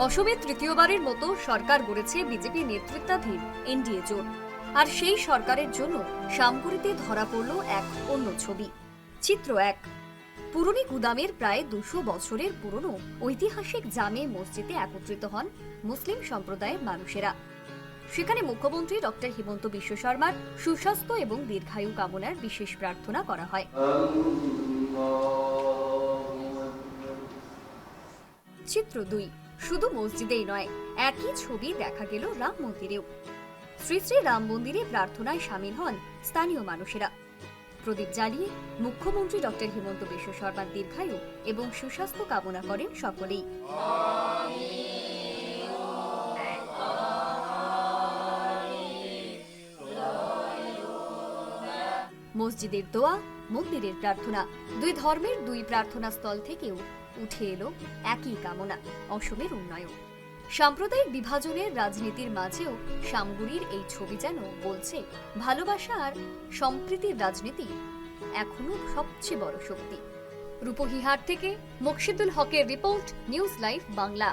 অসমে তৃতীয়বারের মতো সরকার গড়েছে বিজেপি নেতৃত্বাধীন এনডিএ জোট। আর সেই সরকারের জন্য সামগুড়িতে ধরা পড়ল এক অন্য ছবি। চিত্র 1। পুরনী গুদামের প্রায় 200 বছরের পুরনো ঐতিহাসিক জামে মসজিদে একত্রিত হন মুসলিম সম্প্রদায়ের মানুষেরা। সেখানে মুখ্যমন্ত্রী ডক্টর হিমন্ত বিশ্ব শর্মার সুস্বাস্থ্য এবং দীর্ঘায়ু কামনার বিশেষ প্রার্থনা করা হয়। চিত্র 2। শুধু মসজিদেই নয়, একই ছবি দেখা গেল রাম মন্দিরেও। শ্রী শ্রী রাম মন্দিরে প্রার্থনায় সামিল হন স্থানীয় মানুষেরা। প্রদীপ জ্বালিয়ে মুখ্যমন্ত্রী ডক্টর হিমন্ত বিশ্ব শর্মার দীর্ঘায়ু এবং সুস্বাস্থ্য কামনা করেন সকলেই। মসজিদের দোয়া, মন্দিরের প্রার্থনা, দুই ধর্মের দুই প্রার্থনা স্থল থেকেও উঠে এলো একই কামনা, অসমের উন্নয়ন। সাম্প্রদায়িক বিভাজনের রাজনীতির মাঝেও সামগুড়ির এই ছবি যেন বলছে ভালোবাসা আর সম্প্রীতির রাজনীতি এখনো সবচেয়ে বড় শক্তি। রূপহীহাট থেকে মোকসিদুল হকের রিপোর্ট, নিউজ লাইভ বাংলা।